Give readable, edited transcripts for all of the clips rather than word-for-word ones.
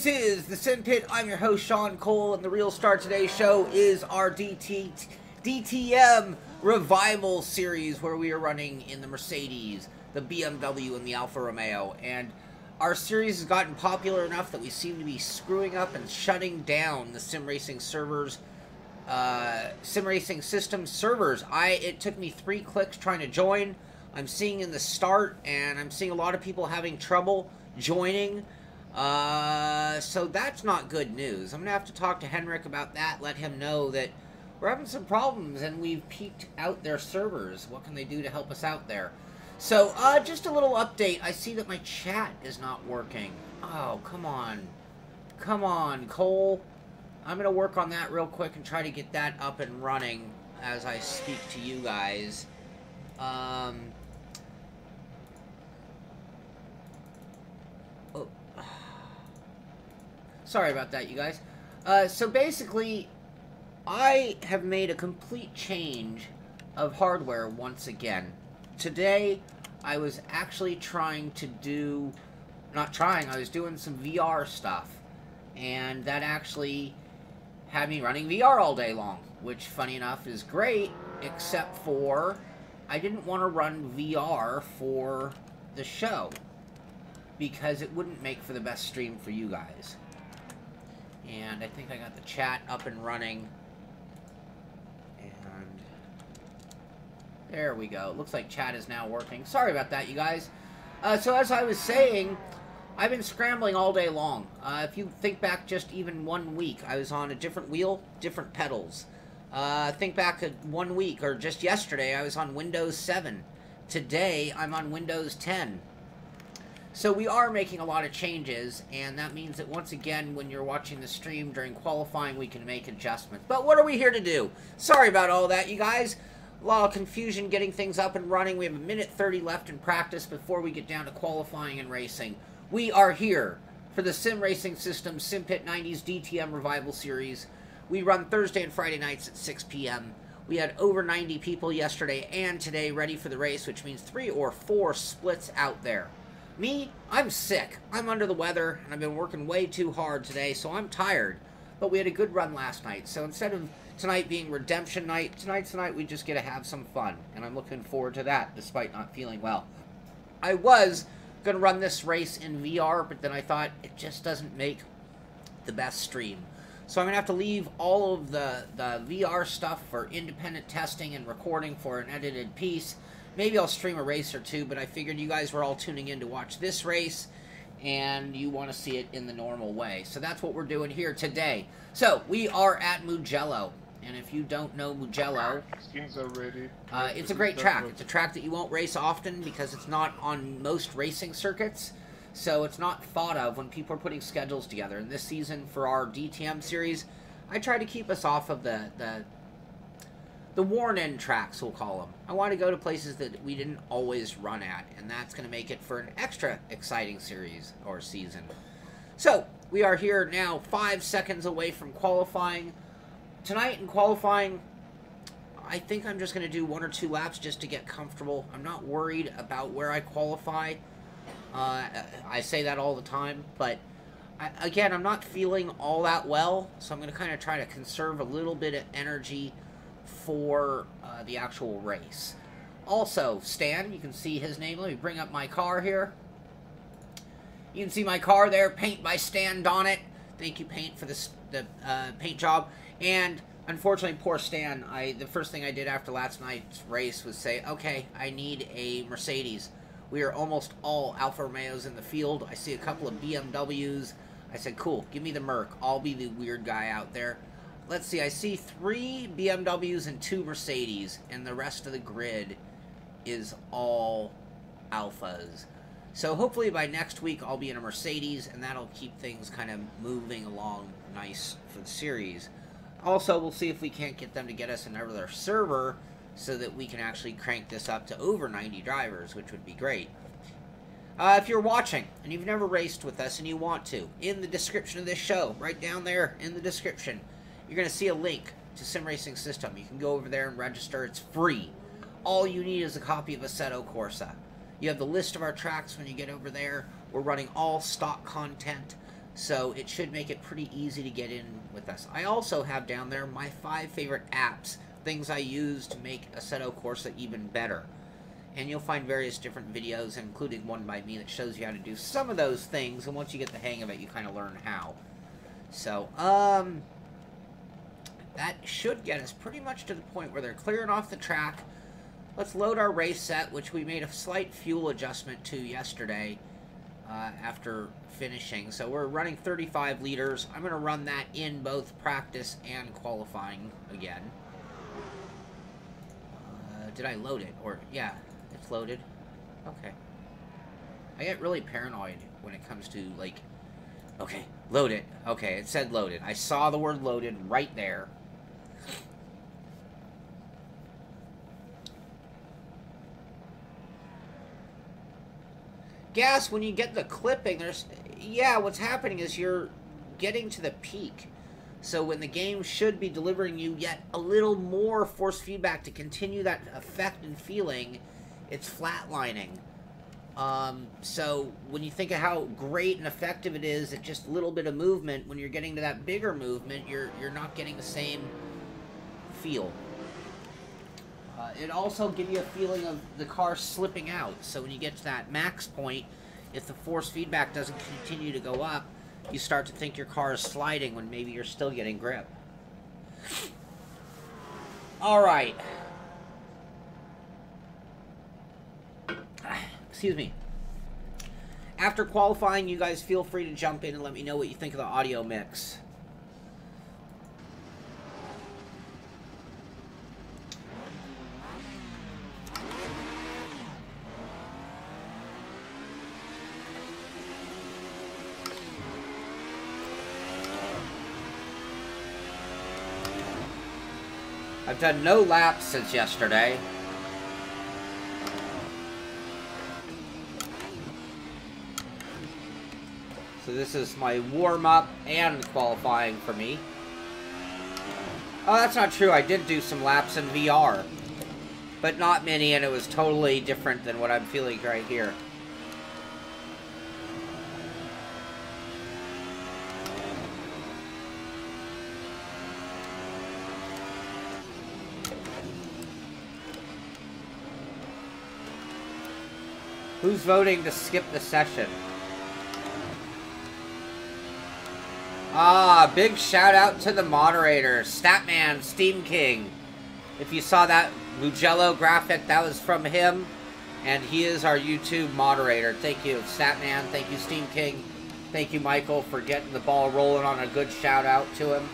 This is the Simpit. I'm your host, Shaun Cole, and the real star of today's show is our DTM Revival series, where we are running in the Mercedes, the BMW, and the Alfa Romeo. And our series has gotten popular enough that we seem to be screwing up and shutting down the sim racing servers, sim racing system servers. It took me 3 clicks trying to join. I'm seeing in the start, and I'm seeing a lot of people having trouble joining. So that's not good news. I'm going to have to talk to Henrik about that, let him know that we're having some problems and we've peaked out their servers. What can they do to help us out there? So, just a little update. I see that my chat is not working. Oh, come on. Come on, Cole. I'm going to work on that real quick and try to get that up and running as I speak to you guys. Sorry about that, you guys. So basically, I have made a complete change of hardware once again. Today, I was actually trying to do... Not trying, I was doing some VR stuff. And that actually had me running VR all day long. Which, funny enough, is great, except for I didn't want to run VR for the show, because it wouldn't make for the best stream for you guys. And I think I got the chat up and running. And there we go. Looks like chat is now working. Sorry about that, you guys. So as I was saying, I've been scrambling all day long. If you think back just even 1 week, I was on a different wheel, different pedals. Think back at 1 week, or just yesterday, I was on Windows 7. Today, I'm on Windows 10. So we are making a lot of changes, and that means that once again, when you're watching the stream during qualifying, we can make adjustments. But what are we here to do? Sorry about all that, you guys. A lot of confusion getting things up and running. We have 1:30 left in practice before we get down to qualifying and racing. We are here for the sim racing system Simpit 90's DTM Revival Series. We run Thursday and Friday nights at 6 p.m. We had over 90 people yesterday and today ready for the race, which means 3 or 4 splits out there. Me, I'm sick. I'm under the weather, and I've been working way too hard today, so I'm tired. But we had a good run last night, so instead of tonight being redemption night, tonight's the night we just get to have some fun, and I'm looking forward to that, despite not feeling well. I was going to run this race in VR, but then I thought it just doesn't make the best stream. So I'm going to have to leave all of the VR stuff for independent testing and recording for an edited piece. Maybe I'll stream a race or two, but I figured you guys were all tuning in to watch this race, and you want to see it in the normal way. So that's what we're doing here today. So, we are at Mugello, and if you don't know Mugello, it's a great track. It's a track that you won't race often because it's not on most racing circuits, so it's not thought of when people are putting schedules together. And this season, for our DTM series, I try to keep us off of the worn-in tracks, we'll call them. I want to go to places that we didn't always run at, and that's going to make it for an extra exciting series or season. So, we are here now 5 seconds away from qualifying. Tonight in qualifying, I think I'm just going to do 1 or 2 laps just to get comfortable. I'm not worried about where I qualify. I say that all the time, but again, I'm not feeling all that well, so I'm going to kind of try to conserve a little bit of energy for the actual race. Also, Stan, you can see his name. Let me bring up my car here. You can see my car there, paint by Stan Donnet. Thank you, Paint, for the paint job. And unfortunately, poor Stan, the first thing I did after last night's race was say, okay, I need a Mercedes. We are almost all Alfa Romeos in the field. I see a couple of BMWs. I said, cool, give me the Merc. I'll be the weird guy out there. Let's see, I see 3 BMWs and 2 Mercedes, and the rest of the grid is all Alphas. So hopefully by next week I'll be in a Mercedes, and that'll keep things kind of moving along nice for the series. Also, we'll see if we can't get them to get us another server so that we can actually crank this up to over 90 drivers, which would be great. If you're watching and you've never raced with us and you want to, in the description of this show, right down there in the description, you're going to see a link to Sim Racing System. You can go over there and register. It's free. All you need is a copy of Assetto Corsa. You have the list of our tracks when you get over there. We're running all stock content. So it should make it pretty easy to get in with us. I also have down there my 5 favorite apps, things I use to make Assetto Corsa even better. And you'll find various different videos, including one by me, that shows you how to do some of those things. And once you get the hang of it, you kind of learn how. So, that should get us pretty much to the point where they're clearing off the track. Let's load our race set, which we made a slight fuel adjustment to yesterday after finishing. So we're running 35 liters. I'm going to run that in both practice and qualifying again. Did I load it? Or, yeah, it's loaded. Okay. I get really paranoid when it comes to, like, okay, load it. Okay, it said loaded. I saw the word loaded right there. Gas, when you get the clipping, yeah, what's happening is you're getting to the peak. So when the game should be delivering you yet a little more force feedback to continue that effect and feeling, it's flatlining. So when you think of how great and effective it is at just a little bit of movement, when you're getting to that bigger movement, you're not getting the same feel. It also gives you a feeling of the car slipping out. So when you get to that max point, if the force feedback doesn't continue to go up, you start to think your car is sliding when maybe you're still getting grip. All right. Excuse me. After qualifying, you guys feel free to jump in and let me know what you think of the audio mix. I've done no laps since yesterday. So this is my warm-up and qualifying for me. Oh, that's not true. I did do some laps in VR. But not many, and it was totally different than what I'm feeling right here. Who's voting to skip the session? Ah, big shout out to the moderators. Statman, Steam King. If you saw that Mugello graphic, that was from him. And he is our YouTube moderator. Thank you, Statman. Thank you, Steam King. Thank you, Michael, for getting the ball rolling on a good shout out to him.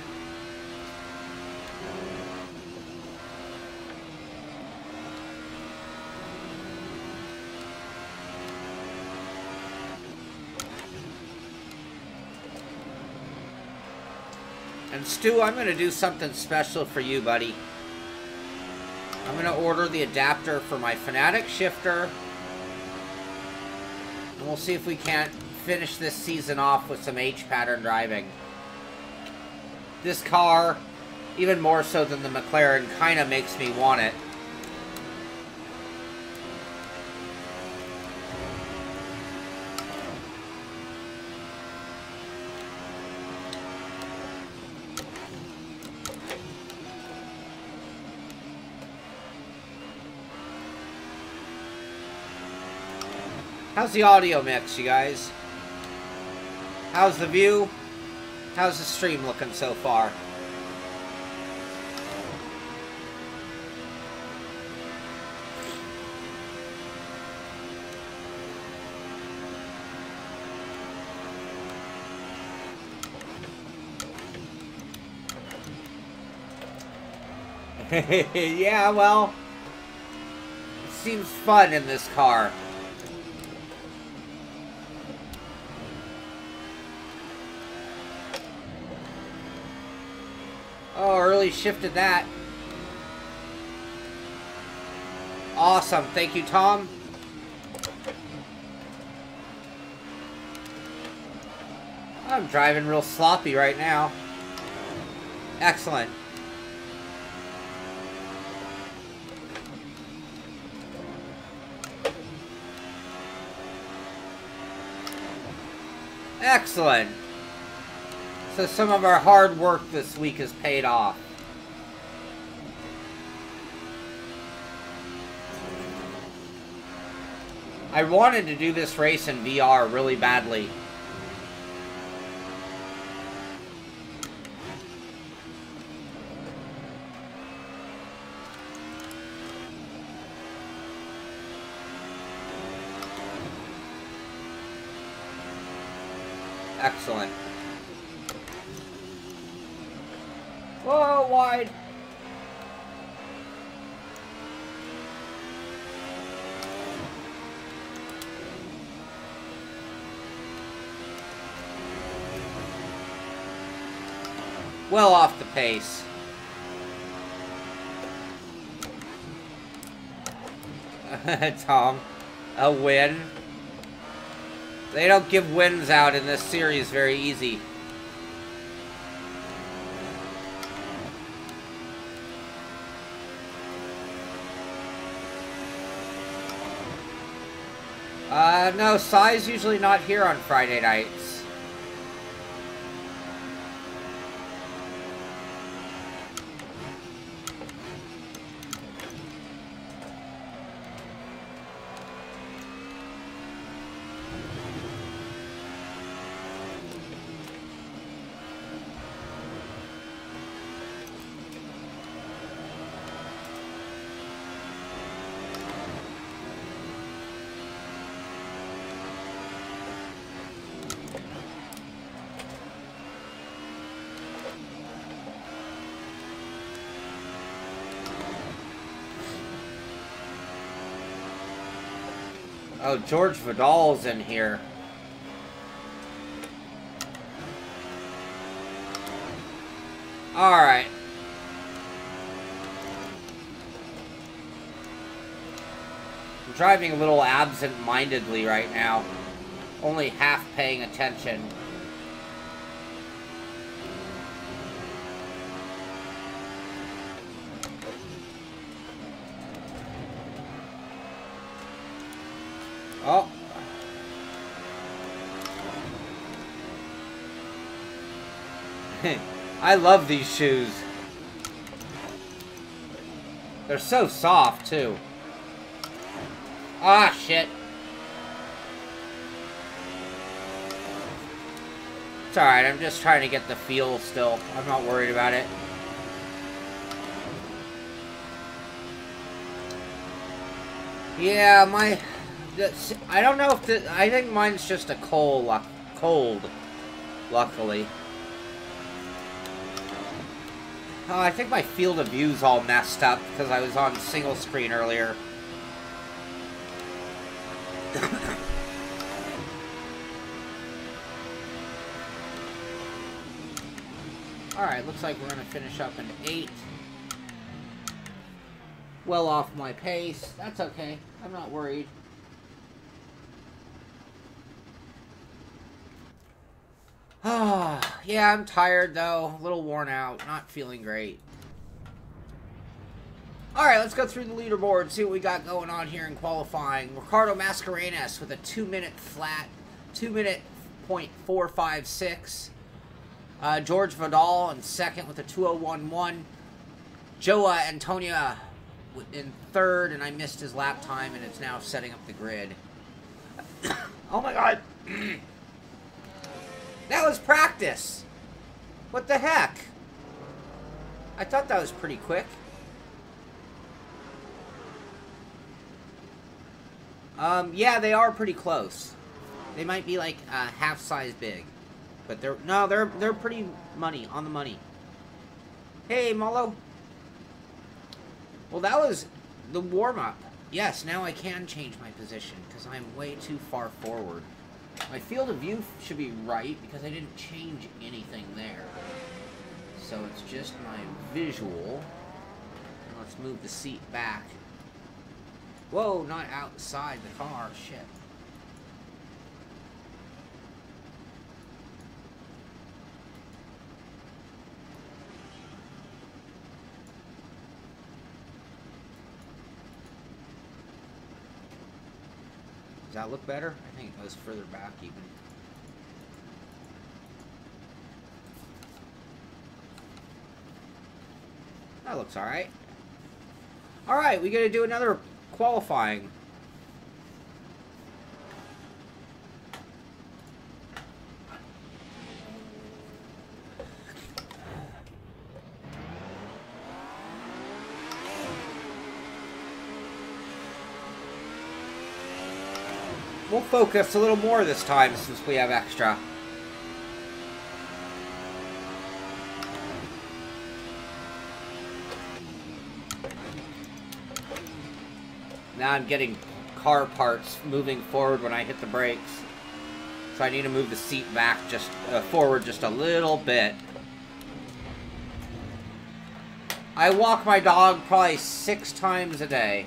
And Stu, I'm going to do something special for you, buddy. I'm going to order the adapter for my Fanatic shifter. And we'll see if we can't finish this season off with some H-pattern driving. This car, even more so than the McLaren, kind of makes me want it. How's the audio mix, you guys? How's the view? How's the stream looking so far? Yeah, well, it seems fun in this car. Oh, early shifted that. Awesome. Thank you, Tom. I'm driving real sloppy right now. Excellent. Excellent. So some of our hard work this week has paid off. I wanted to do this race in VR really badly. Excellent. Whoa, wide. Well off the pace. Tom, a win. They don't give wins out in this series very easy. No, Sai's usually not here on Friday nights. Oh, George Vidal's in here. Alright. I'm driving a little absent-mindedly right now. Only half paying attention. Oh. I love these shoes. They're so soft, too. Ah, shit. It's alright, I'm just trying to get the feel still. I'm not worried about it. Yeah, I don't know if I think mine's just a cold, luckily. Oh, I think my field of view's all messed up because I was on single screen earlier. Alright, looks like we're going to finish up in 8. Well off my pace. That's okay. I'm not worried. Yeah, I'm tired though. A little worn out. Not feeling great. Alright, let's go through the leaderboard, see what we got going on here in qualifying. Ricardo Mascarenas with a 2-minute flat. 2-minute .456. George Vidal in second with a 2:01.1. Joa Antonia in third, and I missed his lap time, and it's now setting up the grid. Oh my god. That was practice. What the heck? I thought that was pretty quick. Yeah, they are pretty close. They might be like half size big, but they're pretty on the money. Hey, Molo. Well, that was the warm-up. Yes, now I can change my position because I'm way too far forward. My field of view should be right because I didn't change anything there. So it's just my visual. Let's move the seat back. Whoa, not outside the car. Shit. Does that look better? I think it goes further back even. That looks alright. Alright, we gotta do another qualifying. We'll focus a little more this time since we have extra. Now I'm getting car parts moving forward when I hit the brakes. So I need to move the seat back just forward just a little bit. I walk my dog probably 6 times a day.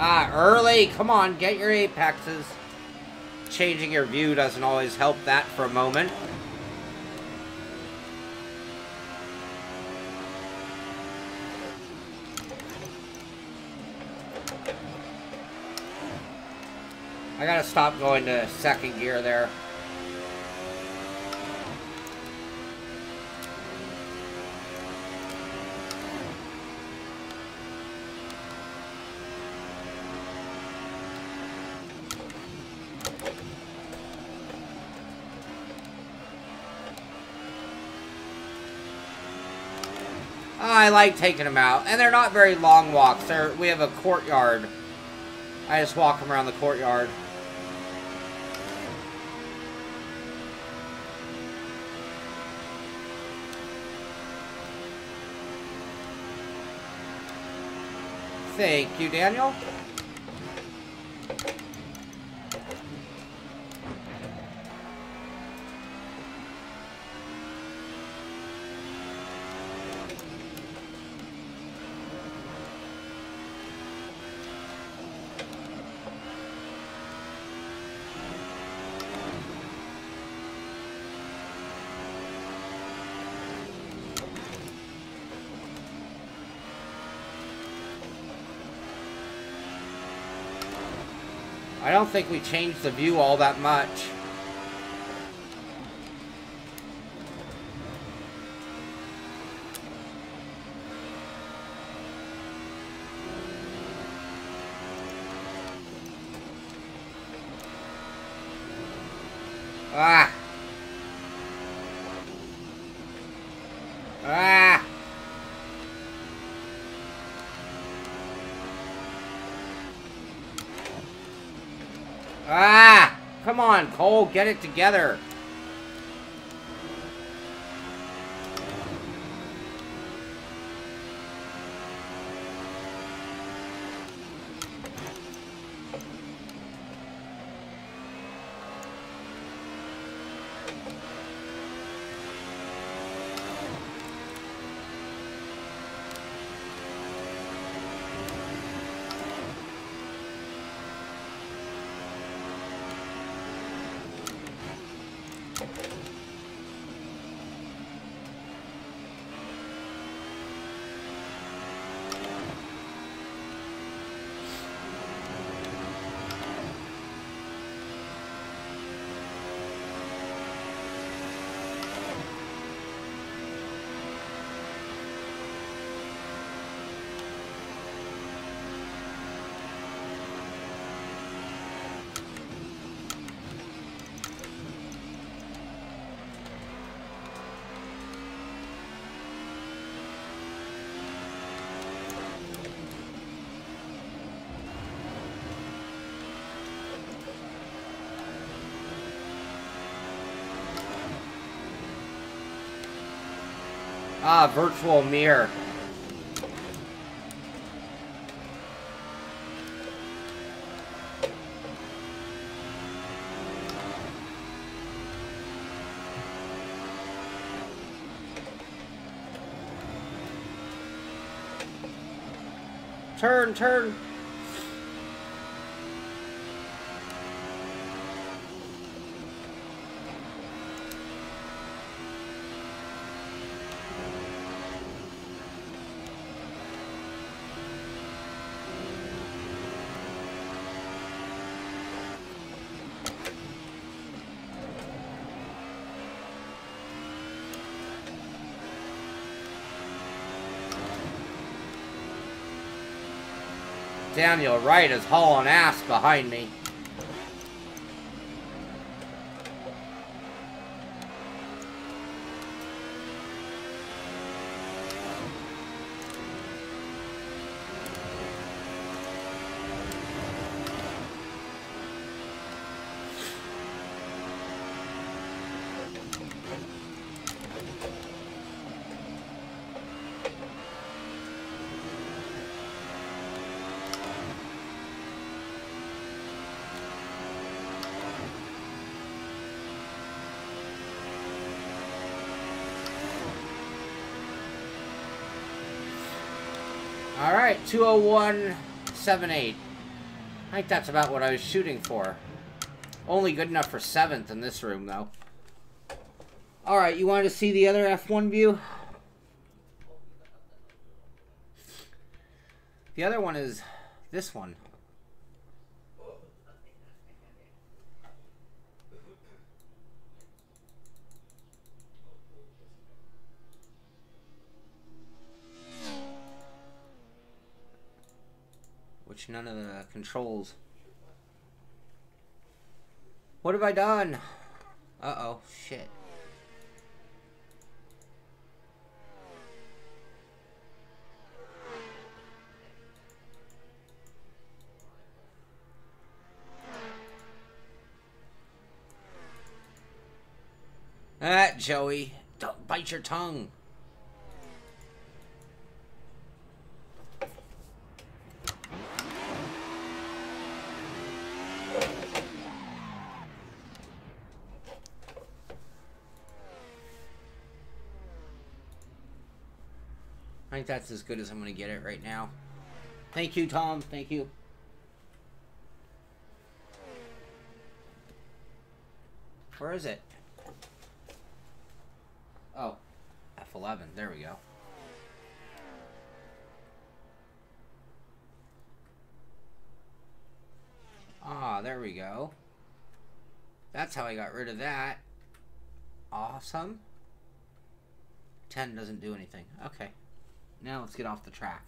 Ah, early! Come on, get your apexes. Changing your view doesn't always help that for a moment. I gotta stop going to second gear there. I like taking them out. And they're not very long walks. We have a courtyard. I just walk them around the courtyard. Thank you, Daniel. I don't think we changed the view all that much. Ah! Ah! Ah! Come on, Cole, get it together. Ah, virtual mirror. Turn, turn. Daniel Wright is hauling ass behind me. Alright, 201.78. I think that's about what I was shooting for. Only good enough for 7th in this room, though. Alright, you wanted to see the other F1 view? The other one is this one. Which none of the controls. What have I done? Uh-oh, shit. Ah, Joey, don't bite your tongue. I think that's as good as I'm going to get it right now. Thank you, Tom. Thank you. Where is it? Oh, F11. There we go. Ah, there we go. That's how I got rid of that. Awesome. 10 doesn't do anything. Okay. Now let's get off the track.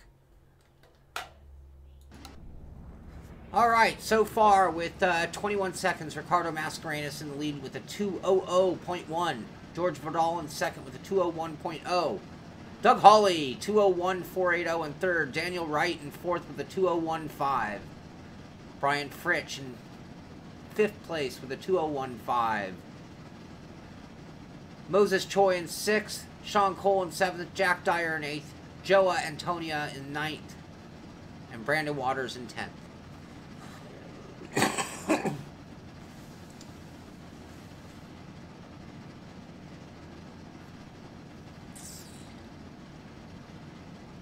Alright, so far with 21 seconds, Ricardo Mascarenas in the lead with a 2:00.1. George Vidal in second with a 2:01.0. Doug Hawley, 2:01.480 in third. Daniel Wright in fourth with a 2:01.5. Brian Fritsch in fifth place with a 2:01.5. Moses Choi in sixth. Shaun Cole in seventh. Jack Dyer in eighth. Joa Antonia in ninth. And Brandon Waters in 10th.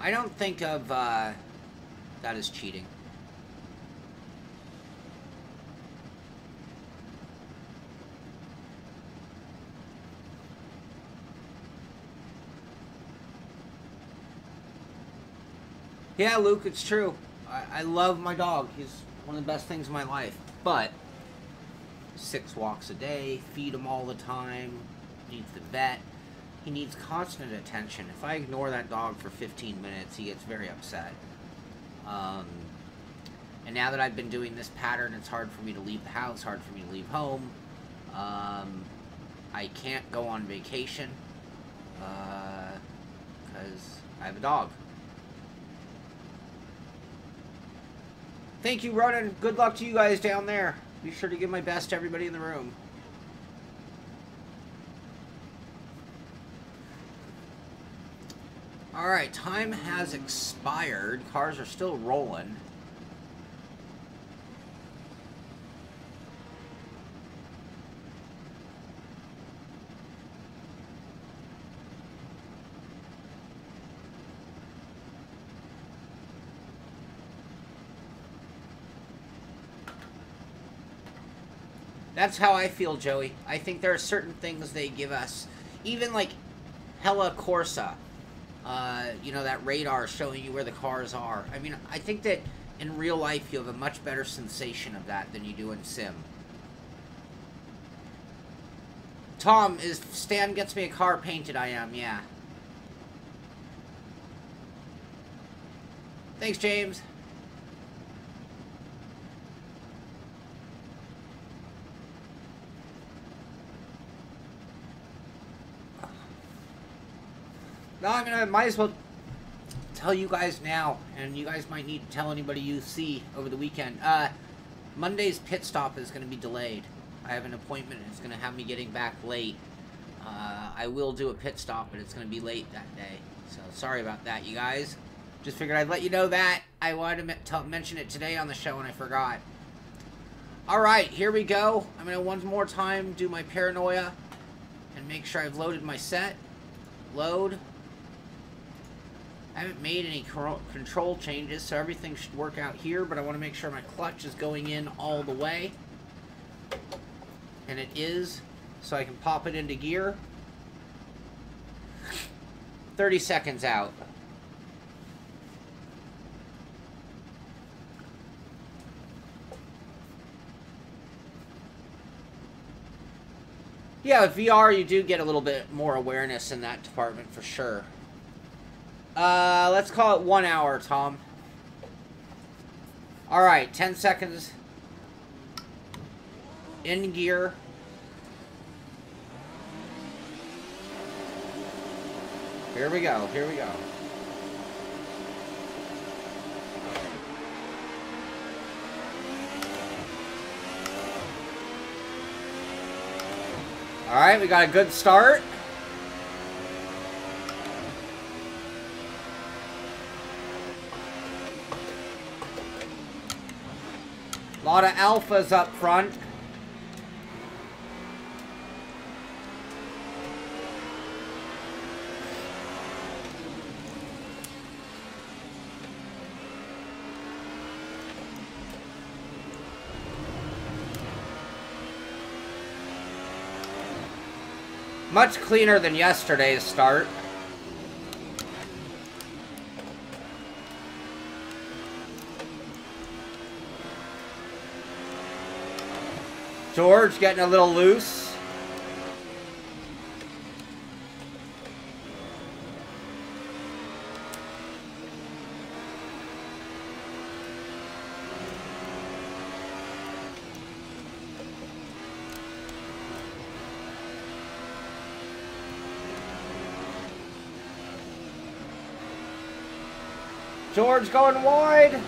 I don't think of that as cheating. Yeah, Luke, it's true. I love my dog. He's one of the best things in my life. But 6 walks a day, feed him all the time, needs the vet. He needs constant attention. If I ignore that dog for 15 minutes, he gets very upset. And now that I've been doing this pattern, it's hard for me to leave the house, hard for me to leave home. I can't go on vacation because I have a dog. Thank you, Ronan. Good luck to you guys down there. Be sure to give my best to everybody in the room. Alright, time has expired. Cars are still rolling. That's how I feel, Joey. I think there are certain things they give us. Even like Assetto Corsa. You know, that radar showing you where the cars are. I mean, I think that in real life you have a much better sensation of that than you do in Sim. Tom, if Stan gets me a car painted, I am, yeah. Thanks, James. No, I might as well tell you guys now, and you guys might need to tell anybody you see over the weekend. Monday's pit stop is going to be delayed. I have an appointment, and it's going to have me getting back late. I will do a pit stop, but it's going to be late that day. So, sorry about that, you guys. Just figured I'd let you know that. I wanted to mention it today on the show, and I forgot. Alright, here we go. I'm going to one more time do my paranoia and make sure I've loaded my set. Load. I haven't made any control changes, so everything should work out here, but I want to make sure my clutch is going in all the way. And it is, so I can pop it into gear. 30 seconds out. Yeah, with VR, you do get a little bit more awareness in that department for sure. Let's call it 1 hour, Tom. Alright, 10 seconds. In gear. Here we go, here we go. Alright, we got a good start. A lot of alphas up front. Much cleaner than yesterday's start. George getting a little loose. George going wide.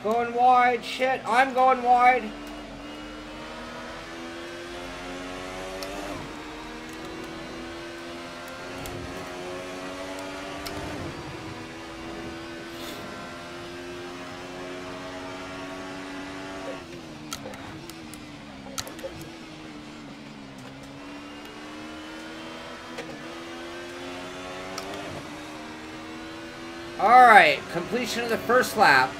Going wide, shit, I'm going wide. Alright, completion of the first lap.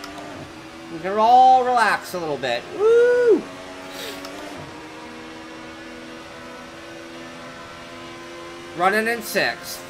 We can all relax a little bit. Woo! Running in 6th.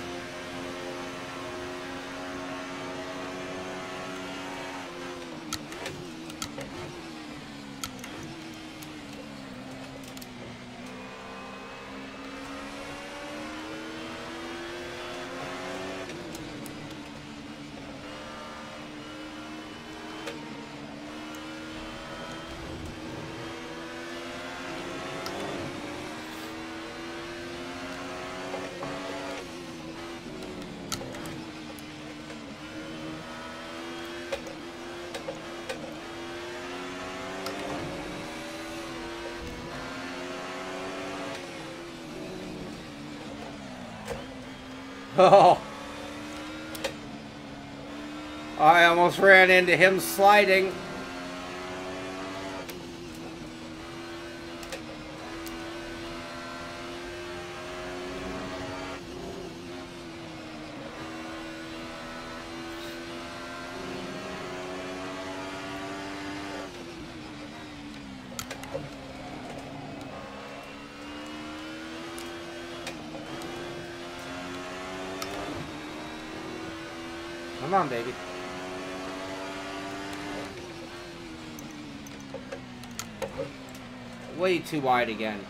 Oh. I almost ran into him sliding. Come on, baby. Way too wide again.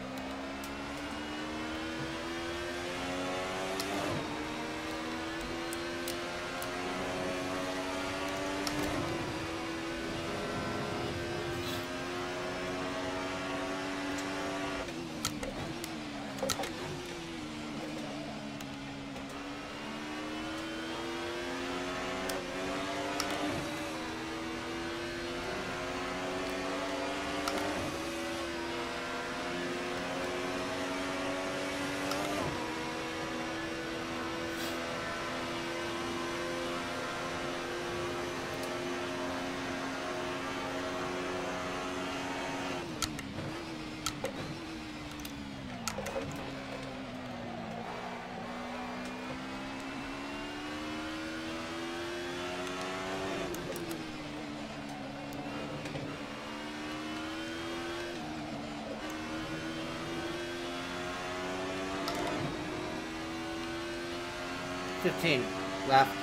Left.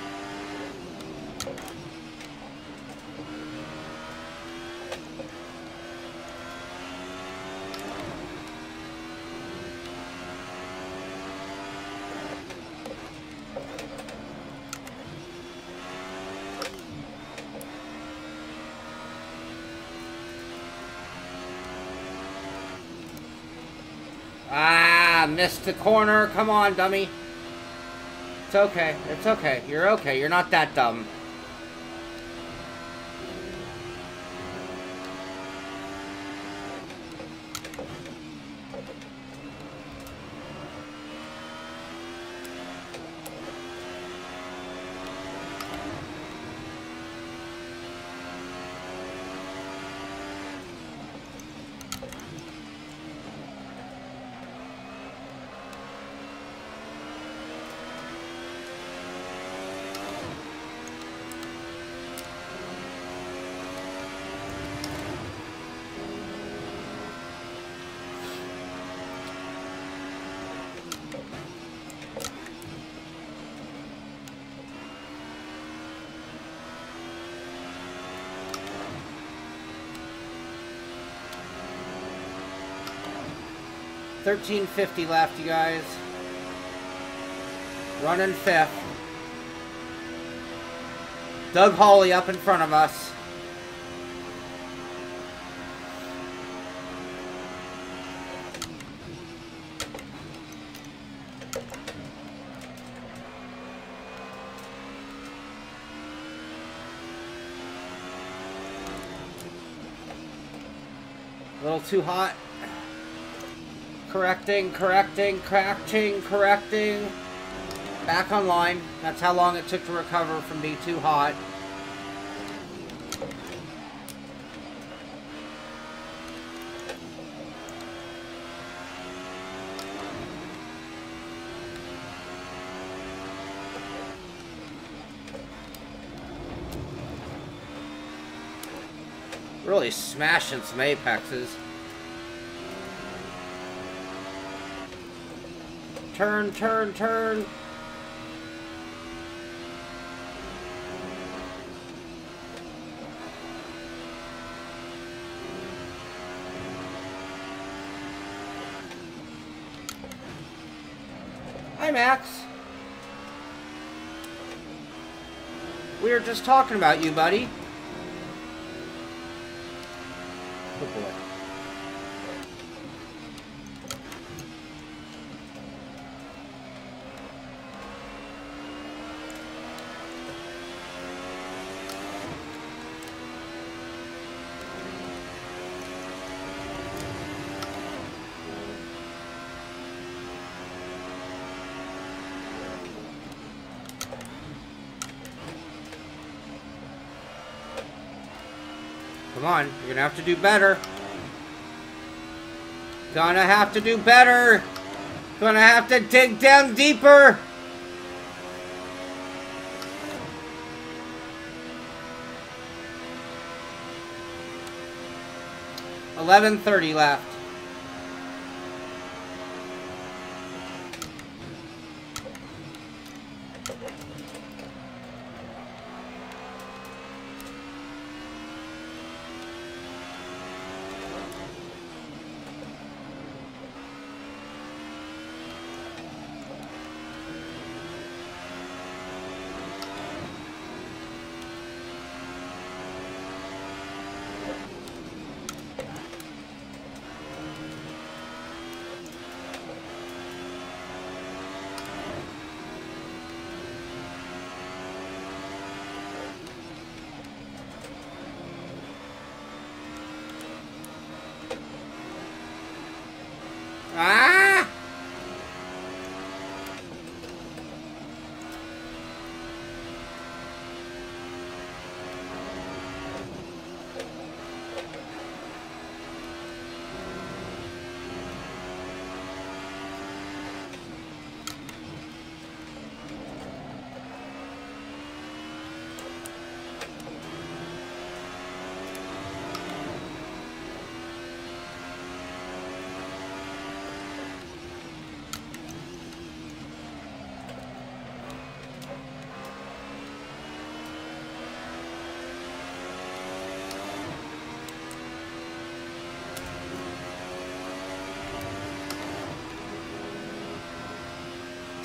Ah, missed the corner. Come on, dummy. It's okay. It's okay. You're okay. You're not that dumb. $13.50 left, you guys. Running fifth. Doug Hawley up in front of us. A little too hot. Correcting. Back online. That's how long it took to recover from being too hot. Really smashing some apexes. Turn. Hi, Max. We were just talking about you, buddy. Good boy. Come on, you're gonna have to do better. Gonna have to do better. Gonna have to dig down deeper. $11:30 left. Ah!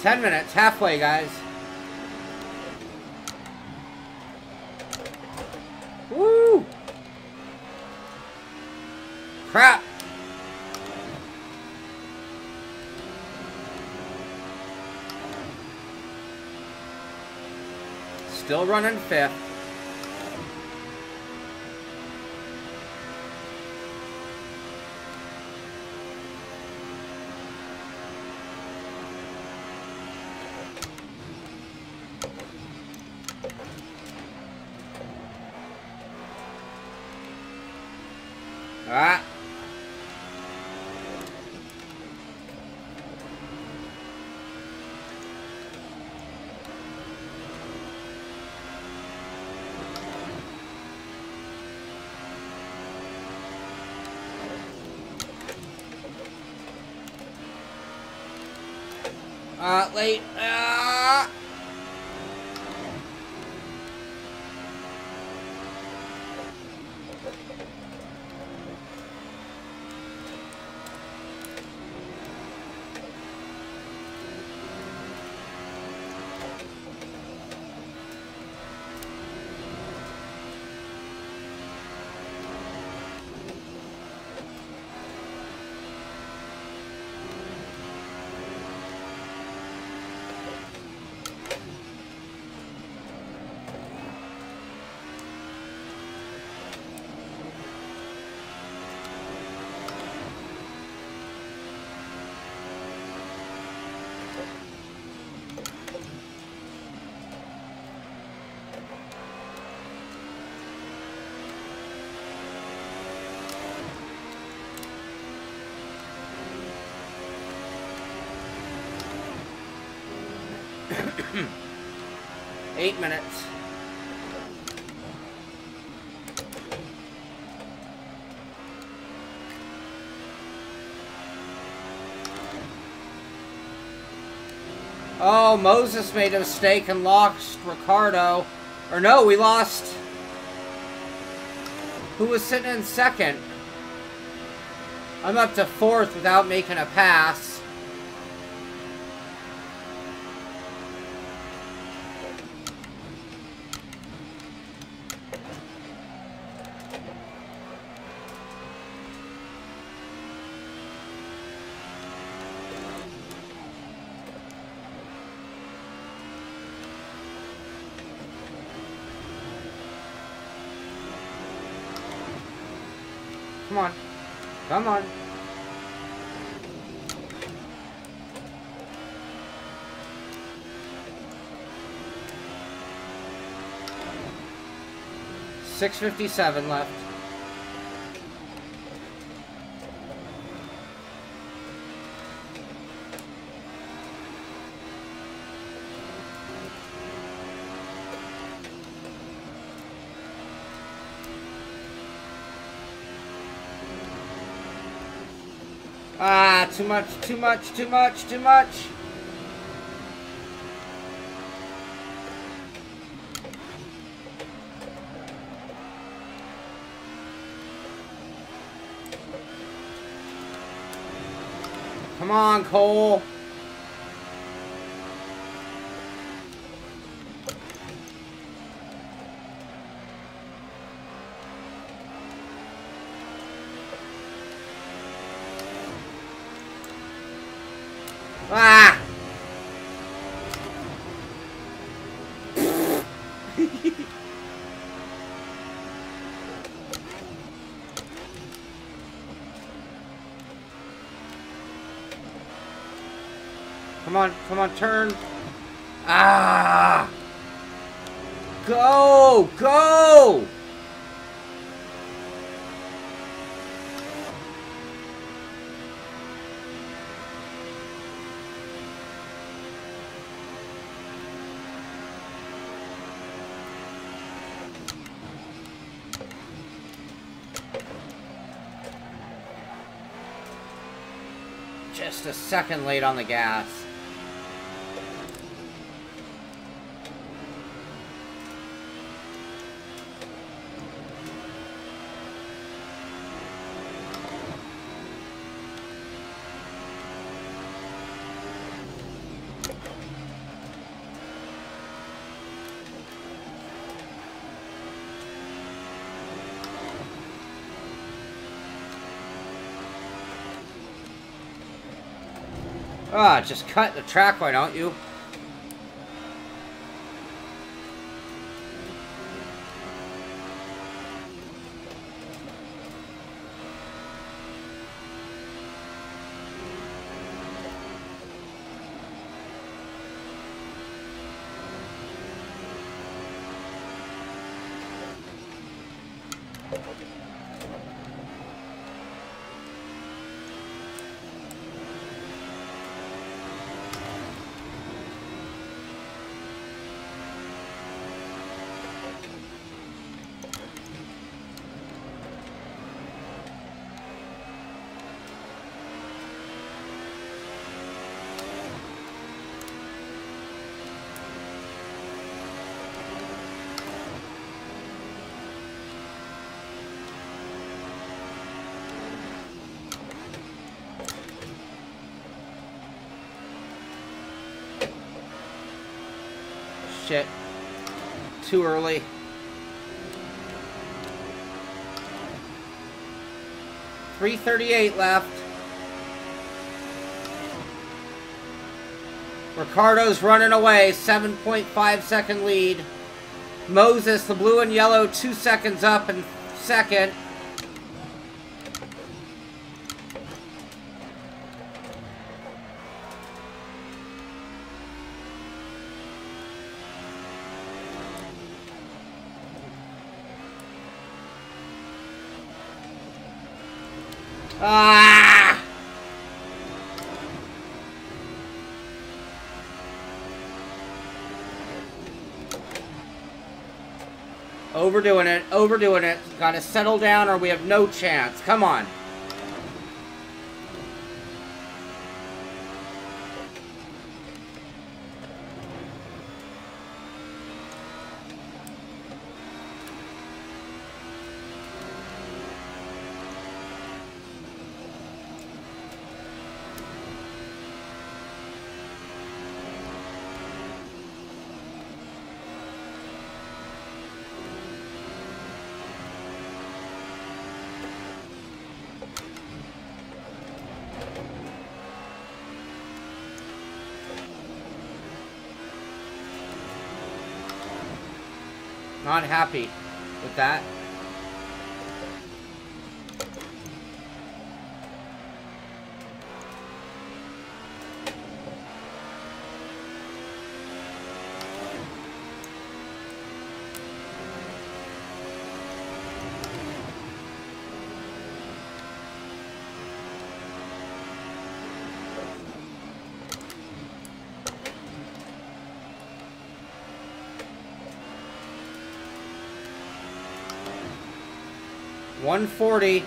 Ten minutes, halfway, guys. Woo! Crap! Still running fifth. Ah. Late. Ah. Eight minutes. Oh, Moses made a mistake and lost Ricardo. Or no, we lost... Who was sitting in second? I'm up to fourth without making a pass. Come on. Come on. $6:57 left. Ah, too much, too much, too much, too much. Come on, Cole. Ah! Come on, turn. Ah! Go! Go! Just a second late on the gas. Ah, just cut the track, why don't you? Shit. Too early. .338 left. Ricardo's running away. 7.5 second lead. Moses, the blue and yellow, 2 seconds up in second. Ah! Overdoing it, overdoing it. Gotta settle down or we have no chance. Come on. Not happy with that. .140.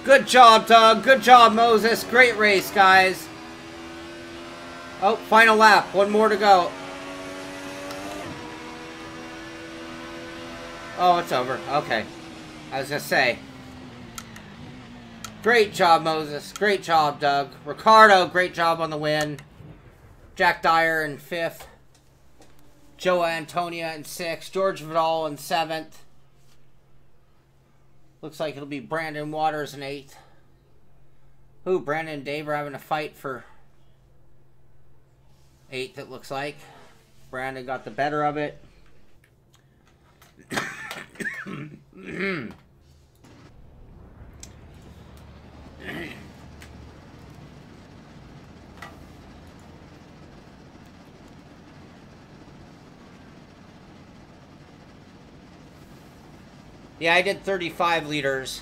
Good job, Doug. Good job, Moses. Great race, guys. Oh, final lap. One more to go. Oh, it's over. Okay. I was going to say. Great job, Moses. Great job, Doug. Ricardo, great job on the win. Jack Dyer in 5th. Joe Antonia in 6th. George Vidal in 7th. Looks like it'll be Brandon Waters in 8th. Ooh, Brandon and Dave are having a fight for 8th, it looks like. Brandon got the better of it. Yeah, I did 35 liters.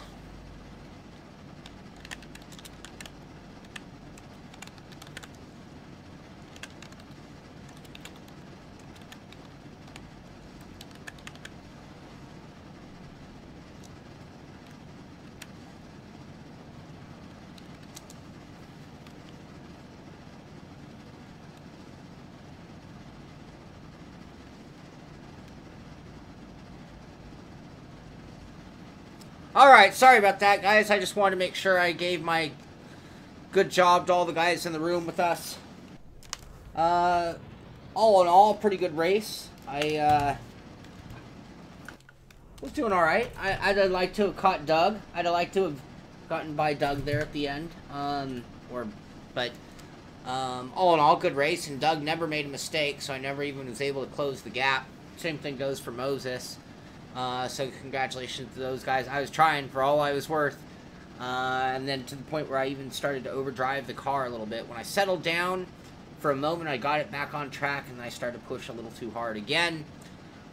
Alright, sorry about that, guys. I just wanted to make sure I gave my good job to all the guys in the room with us. All in all, pretty good race. I was doing alright. I'd have liked to have caught Doug. I'd have liked to have gotten by Doug there at the end. But all in all, good race. And Doug never made a mistake, so I never even was able to close the gap. Same thing goes for Moses. So congratulations to those guys. I was trying for all I was worth. And then to the point where I even started to overdrive the car a little bit. When I settled down for a moment, I got it back on track, and then I started to push a little too hard again.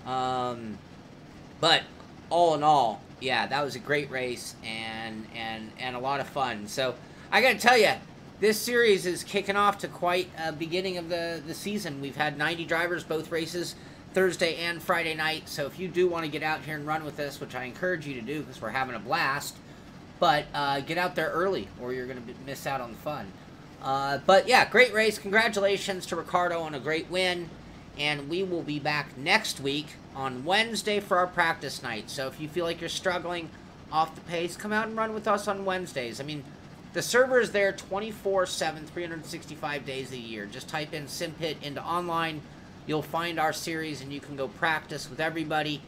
But all in all, yeah, that was a great race and a lot of fun. So I got to tell you, this series is kicking off to quite a beginning of the season. We've had 90 drivers, both races, Thursday and Friday night. So if you do want to get out here and run with us, which I encourage you to do because we're having a blast, but get out there early or you're going to miss out on the fun. But yeah, great race. Congratulations to Ricardo on a great win. And we will be back next week on Wednesday for our practice night. So if you feel like you're struggling off the pace, come out and run with us on Wednesdays. I mean, the server is there 24/7, 365 days a year. Just type in Simpit into online. You'll find our series, and you can go practice with everybody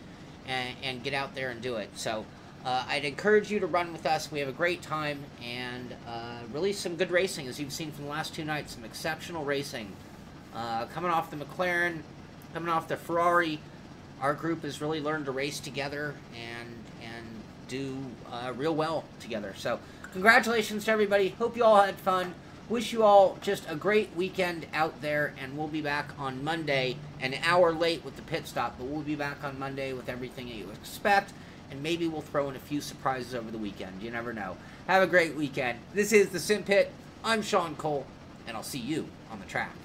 and get out there and do it. So I'd encourage you to run with us. We have a great time and really some good racing, as you've seen from the last 2 nights. Some exceptional racing. Coming off the McLaren, coming off the Ferrari, our group has really learned to race together and do real well together. So congratulations to everybody. Hope you all had fun. Wish you all just a great weekend out there, and we'll be back on Monday, an hour late with the pit stop, but we'll be back on Monday with everything that you expect, and maybe we'll throw in a few surprises over the weekend. You never know. Have a great weekend. This is the Simpit. I'm Shaun Cole, and I'll see you on the track.